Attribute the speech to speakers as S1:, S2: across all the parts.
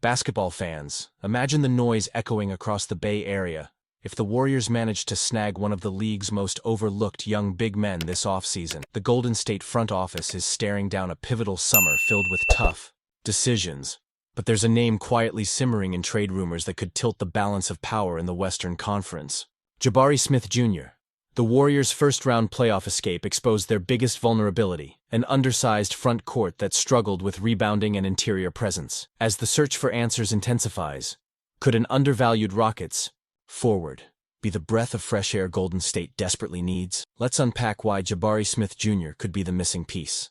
S1: Basketball fans, imagine the noise echoing across the Bay Area if the Warriors managed to snag one of the league's most overlooked young big men this offseason. The Golden State front office is staring down a pivotal summer filled with tough decisions. But there's a name quietly simmering in trade rumors that could tilt the balance of power in the Western Conference. Jabari Smith Jr. The Warriors' first-round playoff escape exposed their biggest vulnerability, an undersized front court that struggled with rebounding and interior presence. As the search for answers intensifies, could an undervalued Rockets forward be the breath of fresh air Golden State desperately needs? Let's unpack why Jabari Smith Jr. could be the missing piece,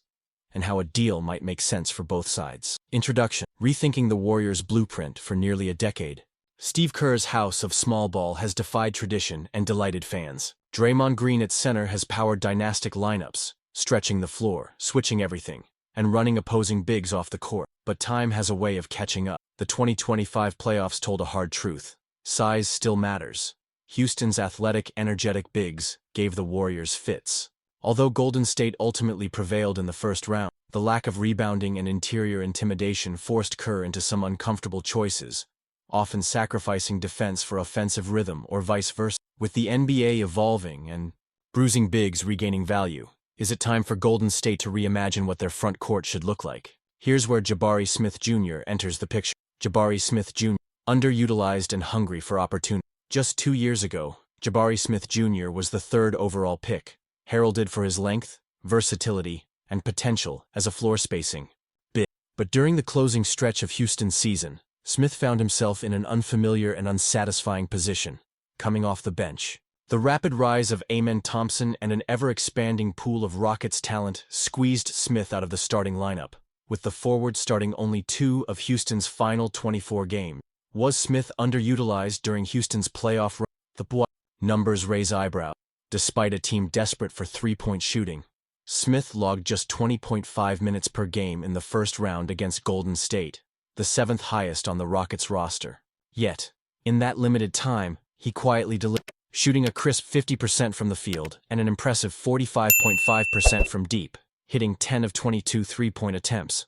S1: and how a deal might make sense for both sides. Introduction. Rethinking the Warriors' blueprint for nearly a decade. Steve Kerr's house of small ball has defied tradition and delighted fans. Draymond Green at center has powered dynastic lineups, stretching the floor, switching everything, and running opposing bigs off the court. But time has a way of catching up. The 2025 playoffs told a hard truth. Size still matters. Houston's athletic, energetic bigs gave the Warriors fits. Although Golden State ultimately prevailed in the first round, the lack of rebounding and interior intimidation forced Kerr into some uncomfortable choices, often sacrificing defense for offensive rhythm or vice versa. With the NBA evolving and bruising bigs regaining value, is it time for Golden State to reimagine what their front court should look like? Here's where Jabari Smith Jr. enters the picture. Jabari Smith Jr. underutilized and hungry for opportunity. Just 2 years ago, Jabari Smith Jr. was the third overall pick, heralded for his length, versatility, and potential as a floor spacing big. But during the closing stretch of Houston's season, Smith found himself in an unfamiliar and unsatisfying position, coming off the bench. The rapid rise of Amen Thompson and an ever-expanding pool of Rockets talent squeezed Smith out of the starting lineup, with the forward starting only 2 of Houston's final 24 games. Was Smith underutilized during Houston's playoff run? The numbers raise eyebrows. Despite a team desperate for three-point shooting, Smith logged just 20.5 minutes per game in the first round against Golden State, the 7th highest on the Rockets roster. Yet, in that limited time, he quietly delivered, shooting a crisp 50% from the field and an impressive 45.5% from deep, hitting 10 of 22 three-point attempts,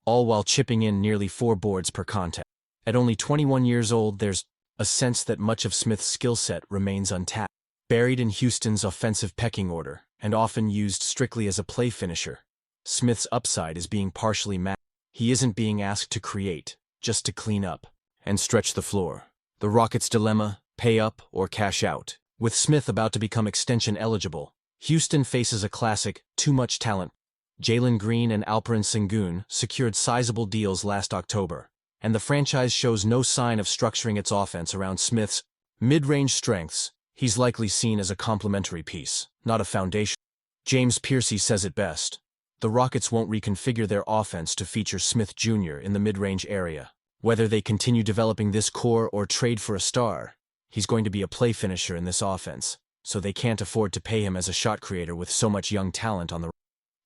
S1: all while chipping in nearly 4 boards per contest. At only 21 years old, there's a sense that much of Smith's skill set remains untapped. Buried in Houston's offensive pecking order and often used strictly as a play finisher, Smith's upside is being partially masked. He isn't being asked to create, just to clean up and stretch the floor. The Rockets' dilemma: pay up or cash out. With Smith about to become extension eligible, Houston faces a classic too much talent. Jalen Green and Alperen Sengun secured sizable deals last October, and the franchise shows no sign of structuring its offense around Smith's mid-range strengths. He's likely seen as a complementary piece, not a foundation. James Piercy says it best: the Rockets won't reconfigure their offense to feature Smith Jr. in the mid-range area. Whether they continue developing this core or trade for a star, he's going to be a play finisher in this offense, so they can't afford to pay him as a shot creator with so much young talent on the.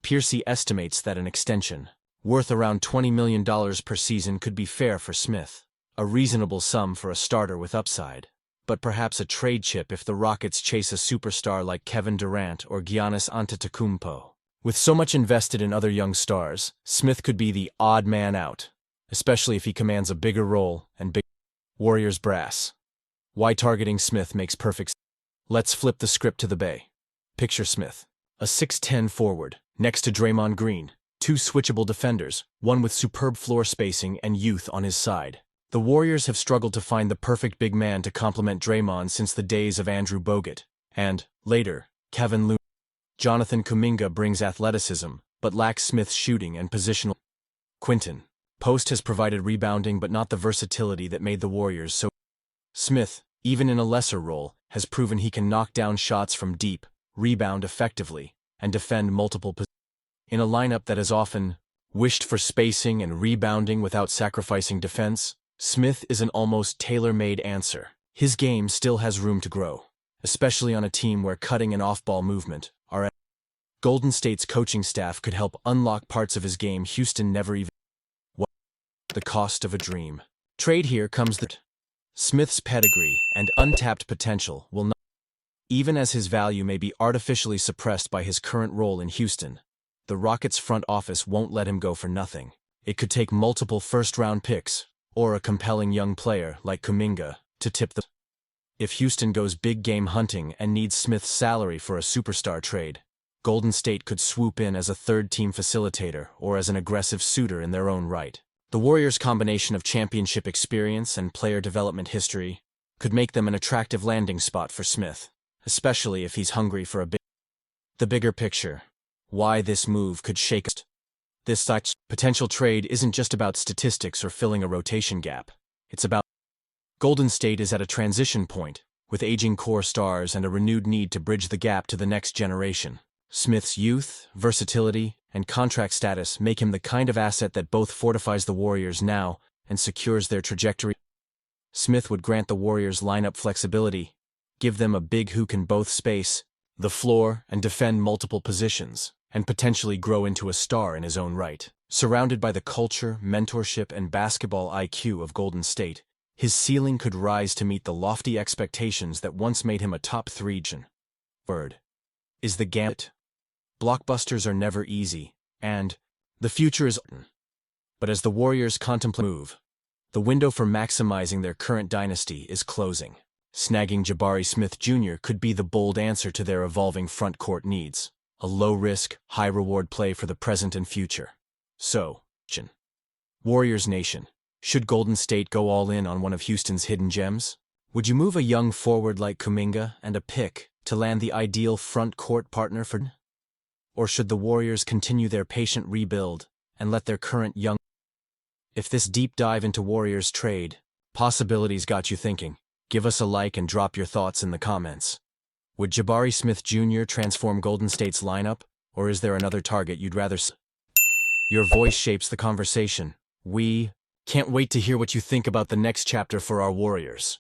S1: Piercy estimates that an extension, worth around $20 million per season, could be fair for Smith, a reasonable sum for a starter with upside, but perhaps a trade chip if the Rockets chase a superstar like Kevin Durant or Giannis Antetokounmpo. With so much invested in other young stars, Smith could be the odd man out, especially if he commands a bigger role and big. Warriors brass. Why targeting Smith makes perfect sense. Let's flip the script to the Bay. Picture Smith, a 6'10" forward, next to Draymond Green, 2 switchable defenders, one with superb floor spacing and youth on his side. The Warriors have struggled to find the perfect big man to complement Draymond since the days of Andrew Bogut, and, later, Kevin Looney. Jonathan Kuminga brings athleticism, but lacks Smith's shooting and positional. Quinton Post has provided rebounding but not the versatility that made the Warriors so. Smith, even in a lesser role, has proven he can knock down shots from deep, rebound effectively, and defend multiple positions. In a lineup that has often wished for spacing and rebounding without sacrificing defense, Smith is an almost tailor-made answer. His game still has room to grow, especially on a team where cutting and off-ball movement are. Golden State's coaching staff could help unlock parts of his game Houston never even. What? The cost of a dream. Trade here comes that Smith's pedigree and untapped potential will not. Even as his value may be artificially suppressed by his current role in Houston, the Rockets' front office won't let him go for nothing. It could take multiple first-round picks, or a compelling young player like Kuminga to tip the. If Houston goes big game hunting and needs Smith's salary for a superstar trade, Golden State could swoop in as a third-team facilitator or as an aggressive suitor in their own right. The Warriors' combination of championship experience and player development history could make them an attractive landing spot for Smith, especially if he's hungry for a big. The bigger picture. Why this move could shake us. This such potential trade isn't just about statistics or filling a rotation gap. It's about Golden State is at a transition point, with aging core stars and a renewed need to bridge the gap to the next generation. Smith's youth, versatility, and contract status make him the kind of asset that both fortifies the Warriors now and secures their trajectory. Smith would grant the Warriors lineup flexibility, give them a big who can both space the floor and defend multiple positions, and potentially grow into a star in his own right. Surrounded by the culture, mentorship, and basketball IQ of Golden State, his ceiling could rise to meet the lofty expectations that once made him a top 3 gen. Word is the gambit. Blockbusters are never easy, and the future is open. But as the Warriors contemplate move, the window for maximizing their current dynasty is closing. Snagging Jabari Smith Jr. could be the bold answer to their evolving front-court needs, a low-risk, high-reward play for the present and future. So, Warriors Nation, should Golden State go all in on one of Houston's hidden gems? Would you move a young forward like Kuminga and a pick to land the ideal front-court partner for? Or should the Warriors continue their patient rebuild and let their current young. If this deep dive into Warriors trade possibilities got you thinking, give us a like and drop your thoughts in the comments. Would Jabari Smith Jr. transform Golden State's lineup, or is there another target you'd rather see? Your voice shapes the conversation. We can't wait to hear what you think about the next chapter for our Warriors.